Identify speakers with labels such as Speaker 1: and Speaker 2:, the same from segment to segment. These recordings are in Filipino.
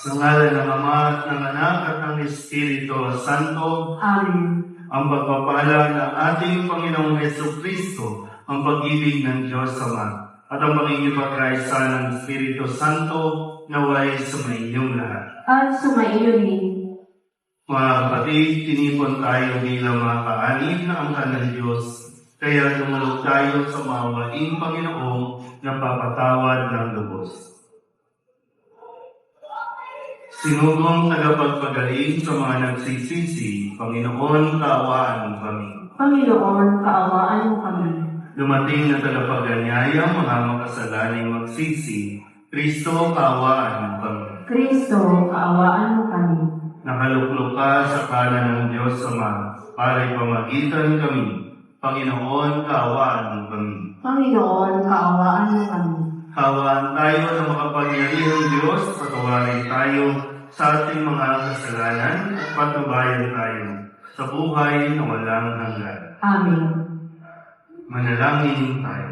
Speaker 1: Sa ngalan ng Ama at ng Anak at ng Espiritu Santo.
Speaker 2: Amen.
Speaker 1: Ang pagpapala ng ating Panginoong Jesucristo, ang pag-ibig ng Diyos Ama, at ang pangingipagkaisa ng Espiritu Santo naway sumainyong lahat.
Speaker 2: At sumaiyo din.
Speaker 1: Mga kapatid, tinipon tayo bilang mga kaanib na angkan ng Diyos, kaya tumalog tayo sa maawaing Panginoong napapatawad ng lubos. Sinugong tagapagpagaling sa mga nagsisisi, Panginoon, kaawaan mo kami.
Speaker 2: Panginoon, kaawaan mo kami.
Speaker 1: Dumating na tagapaganyaya mga makasalaning magsisi, Kristo, kaawaan mo kami.
Speaker 2: Kristo, kaawaan mo kami.
Speaker 1: Nakaluklok ka sa kanan ng Diyos Ama, para ipamagitan kami. Panginoon, kaawaan mo kami.
Speaker 2: Panginoon, kaawaan mo kami.
Speaker 1: Kaawaan tayo ng makapangyarihang Diyos, patawarin tayo sa ating mga kasalanan at patubayan tayo sa buhay na walang hanggan.
Speaker 2: Amen.
Speaker 1: Manalangin tayo.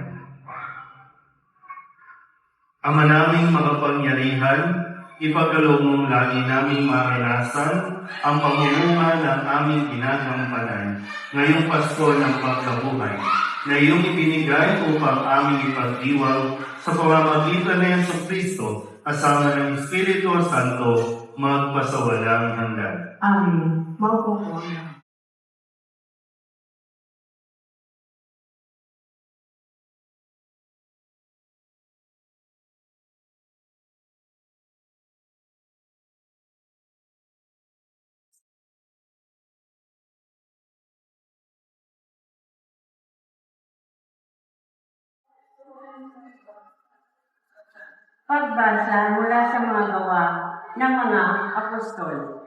Speaker 1: Ama naming makapangyarihan, ipagkaloob mong lagi naming maranasan ang pangunguna ng aming ginagampanan ngayong Pasko ng pagkabuhay na iyong ibinigay upang aming ipagdiwang sa pamamagitan ng Jesucristo kasama ng Espiritu Santo magpasawalang hanggan.
Speaker 2: Amen. Maupo po. Pagbasa mula sa mga gawa ng mga apostol.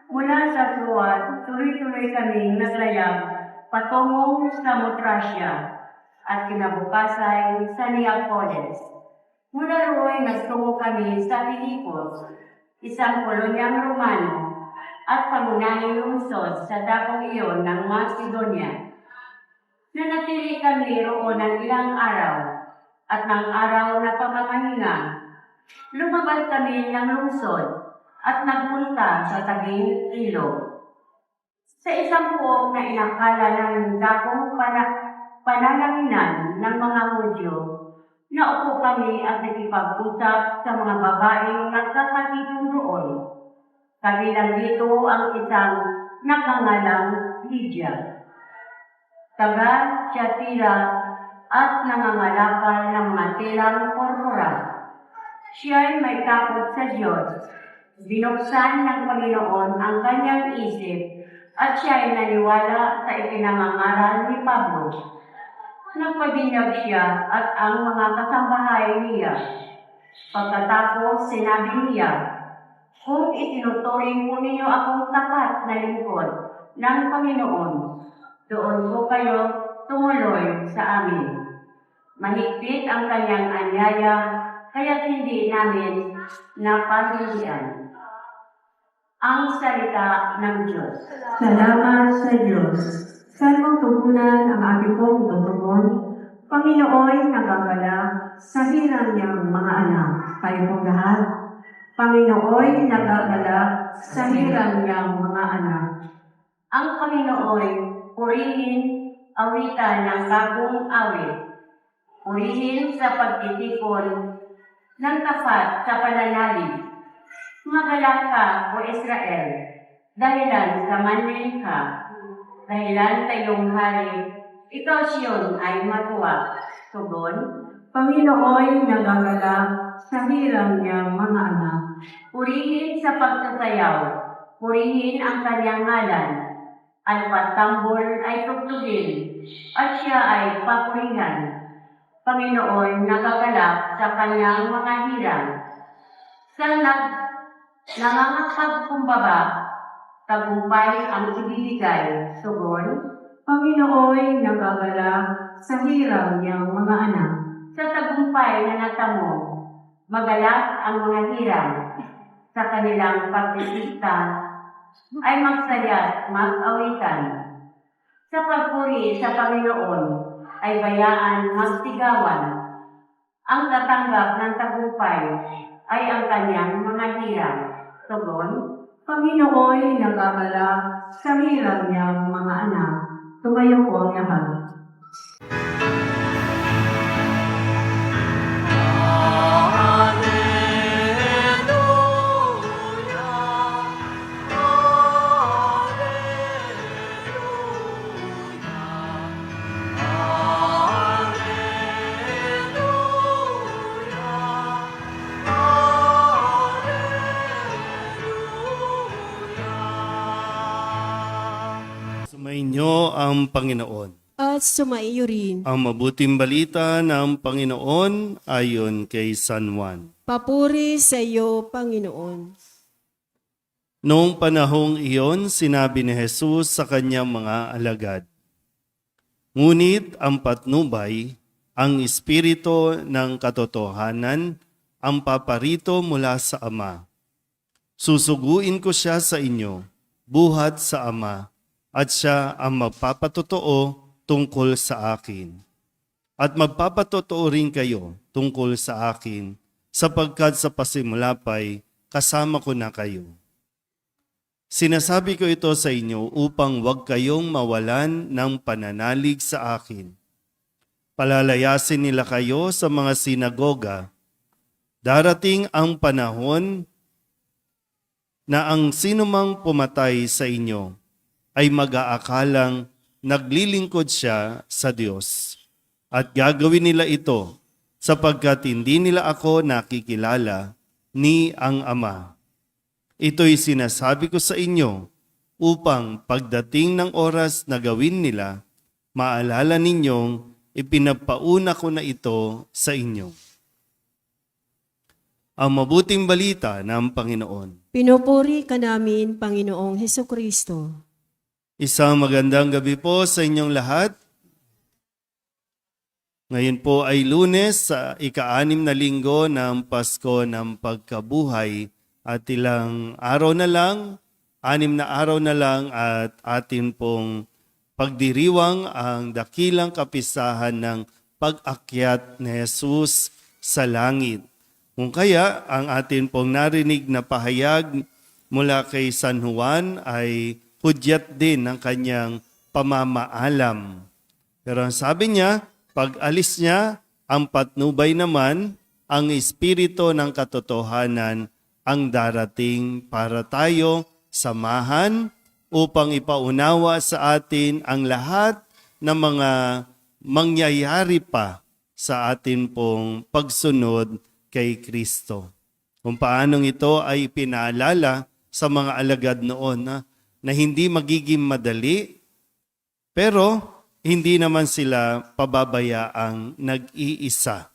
Speaker 2: Mula sa Troas, tuloy-tuloy kaming naglayag patungong Samotracia at kinabukasan sa Neapolis. Mula roon nagtungo kami sa Filipos, isang kolonyang Romano at pangunahing lungsod sa dakong iyon ng Macedonia. Nanatili kami roon ng ilang araw at ng araw na pamamahinga. Lumabas kami ng lungsod at nagpunta sa tabing ilog. Sa isang pook na inakala ng dakong panananginan ng mga Hudyo, naupo kami at nakipag-usap sa mga babaeng nagkakatipon roon. Kabilang dito ang isang nakangalang Lydia, taga Thyatira at nangangalakal ng mga telang purpura. Siya ay may takot sa Diyos. Binuksan ng Panginoon ang kanyang isip at siya ay naniwala sa ipinangangaral ni Pablo. Nagpabinyag siya at ang mga kasambahay niya. Pagkatapos sinabi niya, "Kung itinuturing mo ninyo akong tapat na lingkod ng Panginoon, doon po kayo tumuloy sa amin." Mahigpit ang kanyang anyaya, kaya hindi namin napahilian. Ang salita ng Diyos. Salamat sa Diyos. Sa tugunan ang ating pong tutugon, Panginoon nagagala sa hirang niyang mga anak. Kayo pong lahat. Panginoon nagagala sa hirang niyang mga anak. Ang Panginoon purihin awitan ng bagong awit. Purihin sa pagtitipon ng tapat sa pananalig. Magalak ka, O Israel, dahilan sa manlilikha, dahilan sa iyong hari, ikaw Siyon ay matuwa. Tugon, Panginoon nagagala sa hirang niyang mga anak. Purihin sa pagsasayaw, purihin ang kanyang ngalan. Ang patambol ay tugtugin, at siya ay papurihan. Panginoon nagagalak sa kanyang mga hirang. Sa nangangapagkumbaba, tagumpay ang ibibigay. Tugon, Panginoon nagagalak sa hirang niyang mga anak. Sa tagumpay na natamo, magalak ang mga hirang. Sa kanilang pagtitikta ay magsaya at mag-awitan. Sa pagpuri sa Panginoon ay bayaan magsigawan. Ang tatanggap ng tagumpay ay ang kanyang mga hirap. Tugon, Panginoon nag-abala sa hirap niyang mga anak. Tumayo po ang lahat.
Speaker 1: Sumainyo ang Panginoon.
Speaker 3: At sumaiyo rin.
Speaker 1: Ang mabuting balita ng Panginoon ayon kay San Juan.
Speaker 3: Papuri sa iyo, Panginoon.
Speaker 1: Noong panahong iyon, sinabi ni Jesus sa kanyang mga alagad, "Ngunit ang patnubay, ang Espiritu ng katotohanan, ang paparito mula sa Ama. Susuguin ko siya sa inyo, buhat sa Ama, at siya ang magpapatotoo tungkol sa akin. At magpapatotoo rin kayo tungkol sa akin, sapagkat sa pasimula pa'y kasama ko na kayo. Sinasabi ko ito sa inyo upang huwag kayong mawalan ng pananalig sa akin. Palalayasin nila kayo sa mga sinagoga. Darating ang panahon na ang sinumang pumatay sa inyo ay mag-aakalang naglilingkod siya sa Diyos. At gagawin nila ito sapagkat hindi nila ako nakikilala ni ang Ama. Ito'y sinasabi ko sa inyo upang pagdating ng oras na gawin nila, maalala ninyong ipinapauna ko na ito sa inyo." Ang mabuting balita ng Panginoon.
Speaker 3: Pinupuri ka namin, Panginoong Hesukristo.
Speaker 1: Isang magandang gabi po sa inyong lahat. Ngayon po ay Lunes sa ika-6 na linggo ng Pasko ng Pagkabuhay at ilang araw na lang, 6 na araw na lang at atin pong pagdiriwang ang dakilang kapisahan ng pag-akyat ni Jesus sa langit. Kung kaya ang atin pong narinig na pahayag mula kay San Juan ay hudyat din ng kanyang pamamaalam. Pero ang sabi niya, pag alis niya, ang patnubay naman, ang Espiritu ng katotohanan ang darating para tayo samahan upang ipaunawa sa atin ang lahat ng mga mangyayari pa sa atin pong pagsunod kay Kristo. Kung paanong ito ay pinaalala sa mga alagad noon na hindi magiging madali, pero hindi naman sila pababayaang nag-iisa.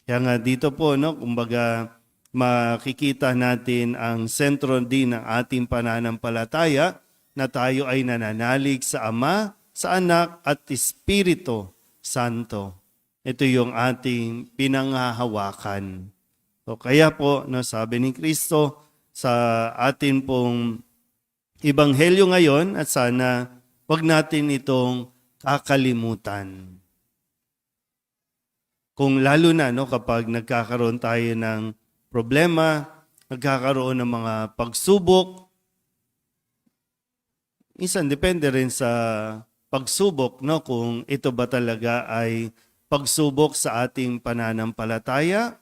Speaker 1: Kaya nga dito po, kumbaga makikita natin ang sentro din ng ating pananampalataya na tayo ay nananalig sa Ama, sa Anak at Espiritu Santo. Ito yung ating pinanghahawakan. So kaya po, sabi ni Kristo sa atin pong Ebanghelyo ngayon at sana wag natin itong kakalimutan. Kung lalo na kapag nagkakaroon tayo ng problema, nagkakaroon ng mga pagsubok, minsan depende rin sa pagsubok kung ito ba talaga ay pagsubok sa ating pananampalataya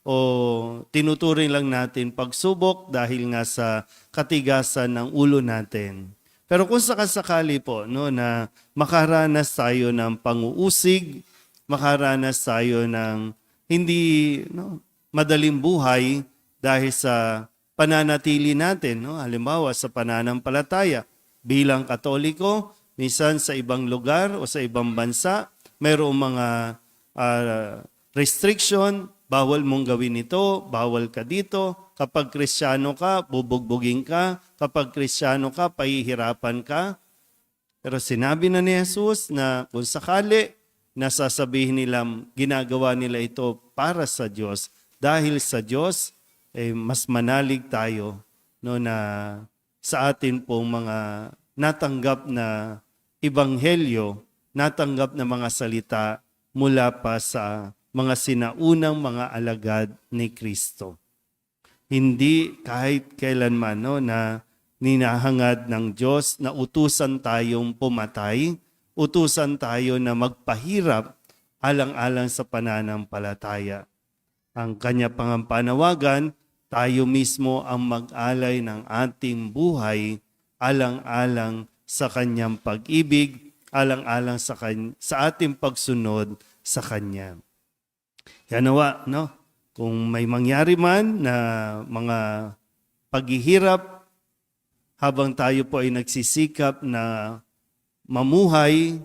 Speaker 1: o tinuturing lang natin pagsubok dahil nga sa katigasan ng ulo natin. Pero kung sakasakali po na makaranas tayo ng panguusig, makaranas tayo ng hindi madaling buhay dahil sa pananatili natin, halimbawa sa pananampalataya bilang Katoliko, minsan sa ibang lugar o sa ibang bansa, mayroong mga restriction, bawal mong gawin ito, bawal ka dito. Kapag Kristiyano ka, bubugbugin ka. Kapag Kristiyano ka, pahihirapan ka. Pero sinabi na ni Jesus na kung sakali, nasasabihin nila, ginagawa nila ito para sa Diyos. Dahil sa Diyos, mas manalig tayo na sa atin pong mga natanggap na ebanghelyo, natanggap na mga salita mula pa sa mga sinaunang mga alagad ni Kristo. Hindi kahit kailanman no, na ninahangad ng Diyos na utusan tayong pumatay, utusan tayo na magpahirap alang-alang sa pananampalataya. Ang kanya panawagan, tayo mismo ang mag-alay ng ating buhay alang-alang sa kanyang pag-ibig, alang-alang sa ating pagsunod sa kanya. Kaya nawa, no? Kung may mangyari man na mga paghihirap habang tayo po ay nagsisikap na mamuhay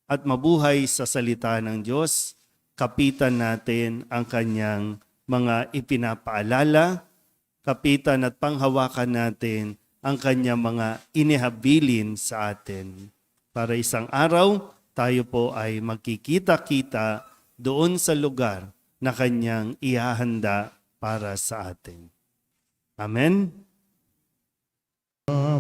Speaker 1: at mabuhay sa salita ng Diyos, kapitan natin ang kanyang mga ipinapaalala, kapitan at panghawakan natin ang kanyang mga inihabilin sa atin. Para isang araw, tayo po ay magkikita-kita doon sa lugar na kanyang ihahanda para sa atin. Amen?
Speaker 4: Alay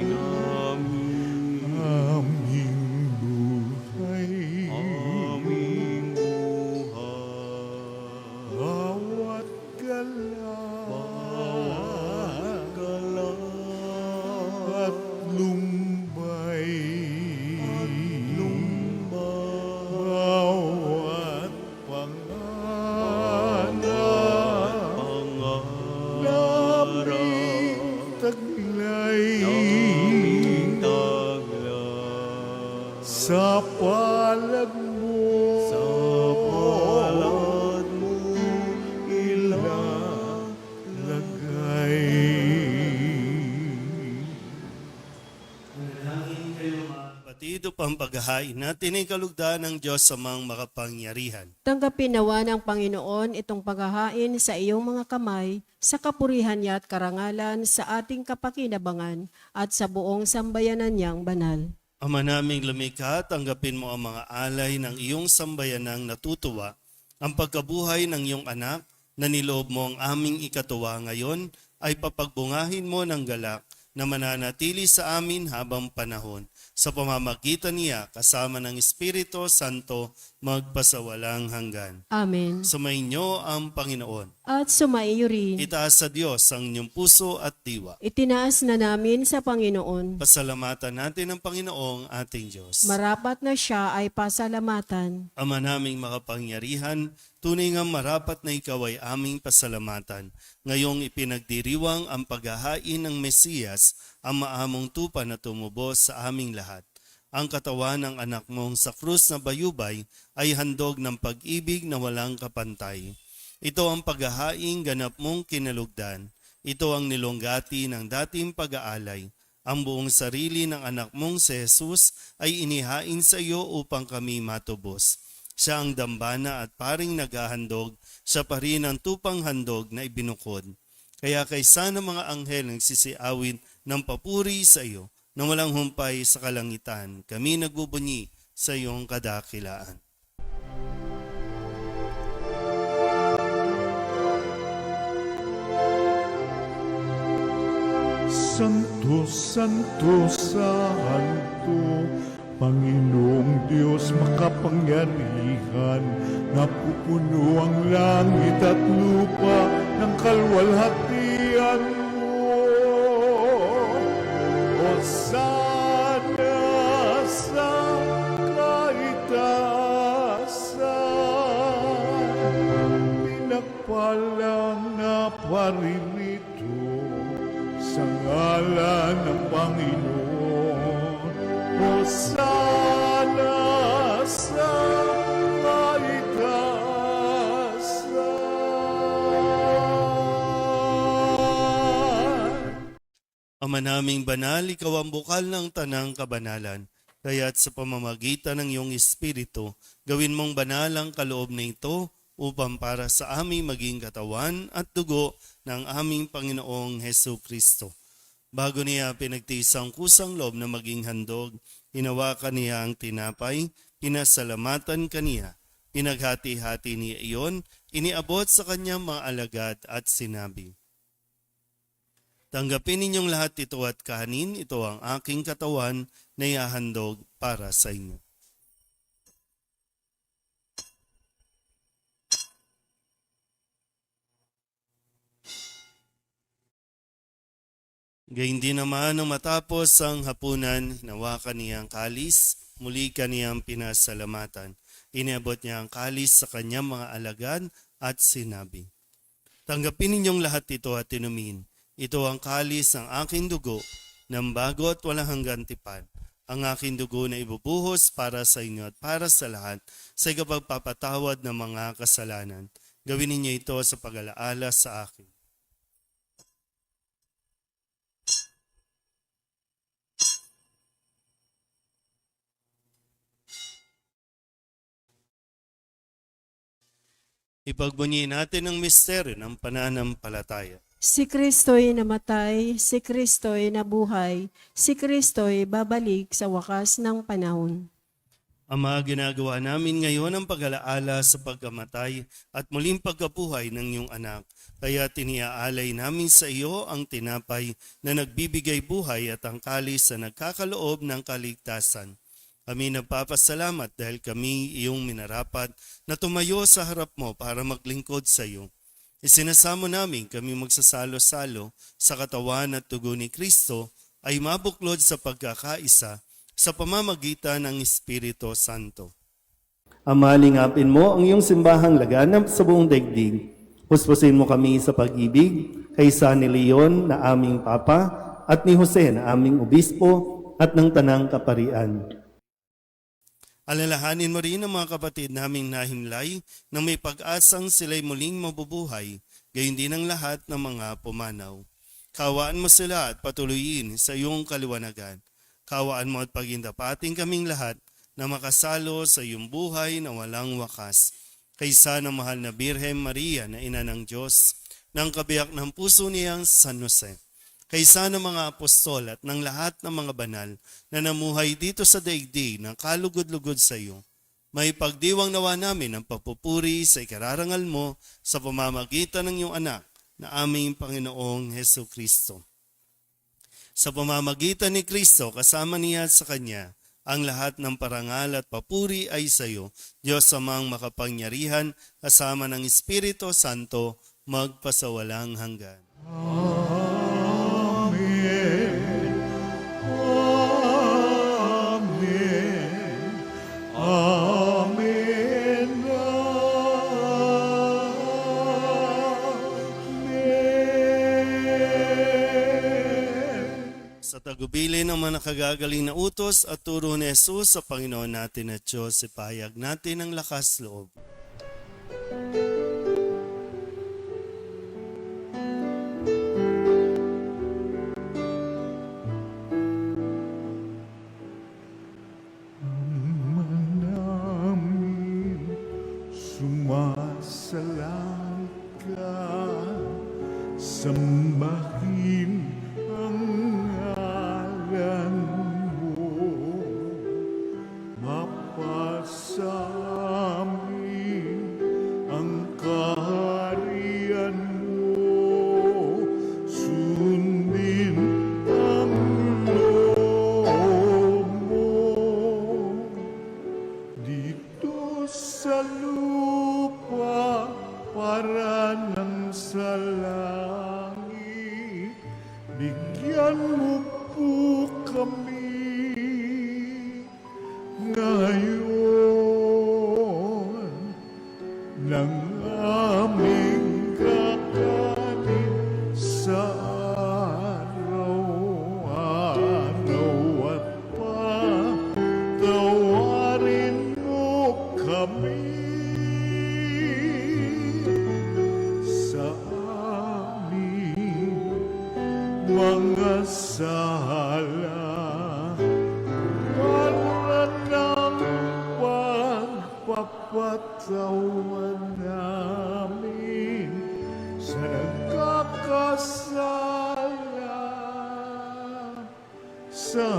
Speaker 4: namin
Speaker 5: aming buhay,
Speaker 4: aming buhay,
Speaker 5: bawat galaw at lumbay, bawat pangarap naming taglay
Speaker 4: aming tagla,
Speaker 5: sa palad mo,
Speaker 4: sa palad mo
Speaker 5: lagay.
Speaker 1: Manalangin kayo mga kapatid upang paghahain natin ay kalugdan ng Diyos sa mga makapangyarihan.
Speaker 3: Tanggapin nawa ng Panginoon itong paghahain sa iyong mga kamay sa kapurihan niya at karangalan sa ating kapakinabangan at sa buong sambayanan niyang banal.
Speaker 1: Ama naming lumikha, tanggapin mo ang mga alay ng iyong sambayanang natutuwa, ang pagkabuhay ng iyong anak na niloob mo ang aming ikatuwa ngayon ay papagbungahin mo ng galak na mananatili sa amin habang panahon. Sa pamamagitan niya, kasama ng Espiritu Santo, magpasawalang hanggan.
Speaker 3: Amen.
Speaker 1: Sumainyo ang Panginoon.
Speaker 3: At sumaiyo rin.
Speaker 1: Itaas sa Diyos ang inyong puso at diwa.
Speaker 3: Itinaas na namin sa Panginoon.
Speaker 1: Pasalamatan natin ang Panginoong ating Diyos.
Speaker 3: Marapat na siya ay pasalamatan.
Speaker 1: Ama naming makapangyarihan, tunay nga marapat na ikaw ay aming pasalamatan. Ngayong ipinagdiriwang ang paghahain ng Mesiyas, ang maamong tupa na tumubos sa aming lahat. Ang katawan ng anak mong sa krus na bayubay ay handog ng pag-ibig na walang kapantay. Ito ang paghahaing ganap mong kinalugdan. Ito ang nilonggati ng dating pag-aalay. Ang buong sarili ng anak mong si Jesus ay inihain sa iyo upang kami matubos. Siya ang dambana at paring naghahandog, siya pa rin ang tupang handog na ibinukod. Kaya kaysa ng mga anghel ang sisiawin ng papuri sa iyo, na walang humpay sa kalangitan, kami nagbubunyi sa iyong kadakilaan.
Speaker 5: Santo, Santo, Santo, Panginoong Diyos makapangyarihan, napupuno ang langit at lupa ng kalwalhatian mo. Hosana sa kaitaasan, pinagpalang na paririto sa ngalan ng Panginoon. Hosana sa kaitaasan.
Speaker 1: Ama naming banal, ikaw ang bukal ng tanang kabanalan. Kaya't sa pamamagitan ng iyong Espiritu, gawin mong banal ang kaloob na ito upang para sa aming maging katawan at dugo ng aming Panginoong Hesu Kristo. Bago niya pinagtiis ang kusang loob na maging handog, hinawakan niya ang tinapay, pinasalamatan kaniya, pinaghati-hati niya iyon, iniabot sa kanyang mga alagad at sinabi, tanggapin ninyong lahat ito at kahanin, ito ang aking katawan na ihahandog para sa inyo. Gayun din naman nang matapos ang hapunan, hinawakan niya ang kalis, muli kaniyang pinasalamatan. Iniabot niya ang kalis sa kanyang mga alagad at sinabi, "Tanggapin ninyong lahat ito at inumin. Ito ang kalis ng aking dugo, ng bago at walang hanggang tipan. Ang aking dugo na ibubuhos para sa inyo at para sa lahat sa ikapagpapatawad ng mga kasalanan. Gawin ninyo ito sa pag-alaala sa akin." Ipagbunyi natin ang misteryo ng pananampalataya.
Speaker 3: Si Kristo'y namatay, si Kristo'y nabuhay, si Kristo'y babalik sa wakas ng panahon.
Speaker 1: Ama, ginagawa namin ngayon ang pag-alaala sa pagkamatay at muling pagkabuhay ng iyong anak. Kaya tiniaalay namin sa iyo ang tinapay na nagbibigay buhay at ang kalis na nagkakaloob ng kaligtasan. Kami nagpapasalamat dahil kami iyong minarapat na tumayo sa harap mo para maglingkod sa iyo. Isinasamo namin kami magsasalo-salo sa katawan at dugo ni Kristo ay mabuklod sa pagkakaisa sa pamamagitan ng Espiritu Santo. Ama, lingapin mo ang iyong simbahang laganap sa buong daigdig. Puspusin mo kami sa pag-ibig kay San Leon na aming Papa at ni Jose na aming Obispo at ng Tanang Kaparian. Alalahanin mo rin ang mga kapatid naming nahimlay na may pag-asang sila'y muling mabubuhay, gayon din ang lahat ng mga pumanaw. Kawaan mo sila at patuloyin sa iyong kaliwanagan. Kawaan mo at pagindapating kaming lahat na makasalo sa iyong buhay na walang wakas. Kaysa ng mahal na Birhen Maria na ina ng Diyos, ng kabiyak ng puso niyang San Jose. Kaysa ng mga apostol at ng lahat ng mga banal na namuhay dito sa daigdig ng kalugod-lugod sa iyo, may pagdiwang nawa namin ang papupuri sa ikararangal mo sa pamamagitan ng iyong anak na aming Panginoong Heso Kristo. Sa pamamagitan ni Kristo, kasama niya at sa Kanya, ang lahat ng parangal at papuri ay sa iyo, Diyos amang makapangyarihan, kasama ng Espiritu Santo, magpasawalang hanggan. Sa tagubilin ng mga nakagagaling na utos at turo ni Jesus sa Panginoon natin at Diyos, ipahayag natin ang lakas loob.
Speaker 5: namin sumasalang ka, sambahin ang ngalan mo, mapasamin ang kaharian mo, sundin ang loob mo dito sa lupa para nang sa langit. Bigyan mo po kami ngayon ng aming kakanin sa araw-araw at patawarin mo kami sa aming mga sala para ng pagpapatawa namin sa nagkakasala sa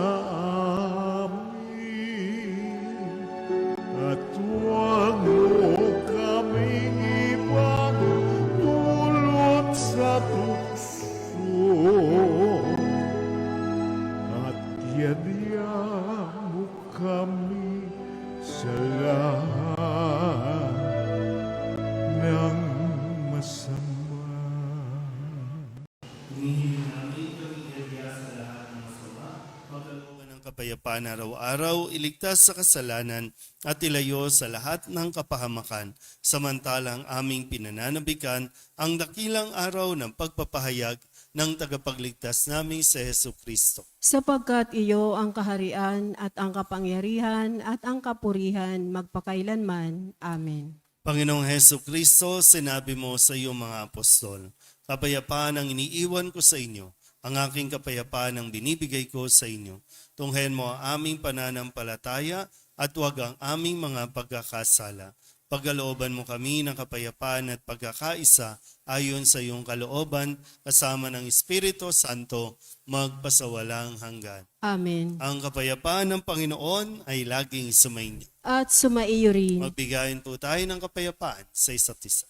Speaker 5: amin. At huwag mo kaming ipagdulot sa tukso, at yadya mo kami sa lahat
Speaker 1: kapayapaan araw-araw, iligtas sa kasalanan at ilayo sa lahat ng kapahamakan, samantalang aming pinananabikan ang dakilang araw ng pagpapahayag ng tagapagligtas naming si Hesu Kristo.
Speaker 3: Sapagkat iyo ang kaharian at ang kapangyarihan at ang kapurihan magpakailanman. Amen.
Speaker 1: Panginoong Hesu Kristo, sinabi mo sa iyong mga apostol, kapayapaan ang iniiwan ko sa inyo, ang aking kapayapaan ang binibigay ko sa inyo. Tunghayan mo ang aming pananampalataya at huwag ang aming mga pagkakasala. Pagkalooban mo kami ng kapayapaan at pagkakaisa ayon sa iyong kalooban kasama ng Espiritu Santo magpasawalang hanggan.
Speaker 3: Amen.
Speaker 1: Ang kapayapaan ng Panginoon ay laging sumainyo.
Speaker 3: At sumaiyo rin.
Speaker 1: Magbigayin po tayo ng kapayapaan sa isa't isa.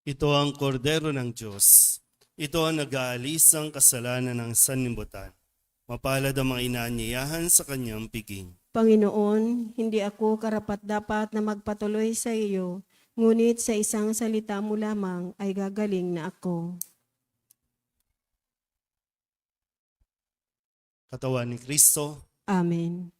Speaker 1: Ito ang kordero ng Diyos. Ito ang nag-aalis ng kasalanan ng sanlibutan. Mapalad ang mga inaanyayahan sa kanyang piging.
Speaker 3: Panginoon, hindi ako karapat-dapat na magpatuloy sa iyo, ngunit sa isang salita mo lamang ay gagaling na ako.
Speaker 1: Katawan ni Kristo,
Speaker 3: Amen.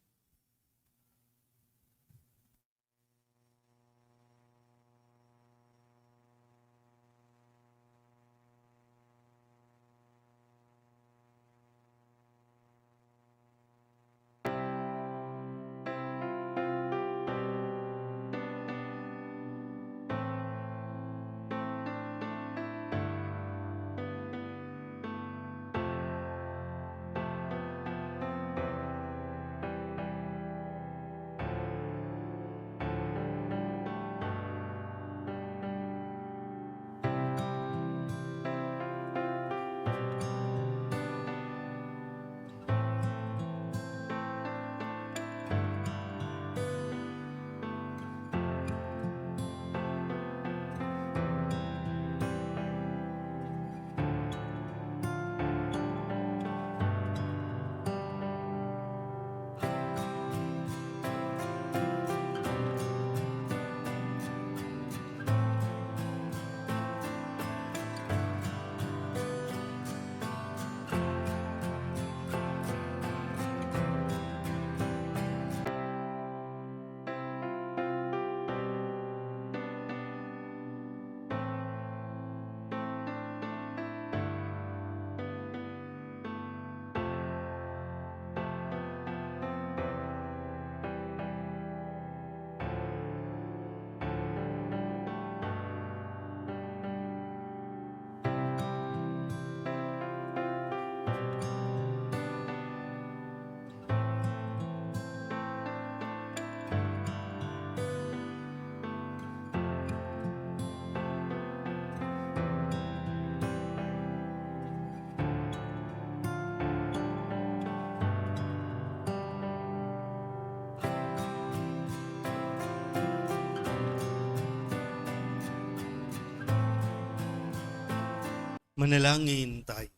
Speaker 3: Manalangin tayo.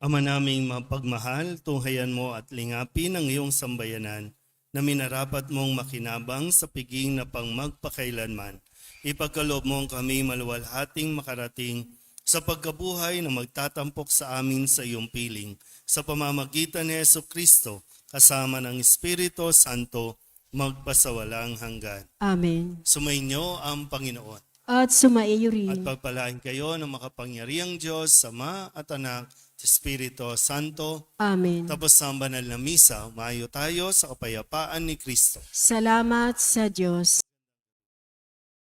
Speaker 1: Ama naming mapagmahal, tunghayan mo at lingapin ang iyong sambayanan na minarapat mong makinabang sa piging na pang magpakailanman. Ipagkaloob mo kami maluwalhating makarating sa pagkabuhay na magtatampok sa amin sa iyong piling. Sa pamamagitan ni Yesu Kristo, kasama ng Espiritu Santo, magpasawalang hanggan.
Speaker 3: Amen.
Speaker 1: Sumainyo ang Panginoon.
Speaker 3: At sumaiyo
Speaker 1: At
Speaker 3: rin.
Speaker 1: pagpalain kayo ng makapangyarihang Diyos, Ama at Anak, at Espiritu Santo.
Speaker 3: Amen.
Speaker 1: Tapos sa banal na misa, umayo tayo sa kapayapaan ni Kristo.
Speaker 3: Salamat sa Diyos.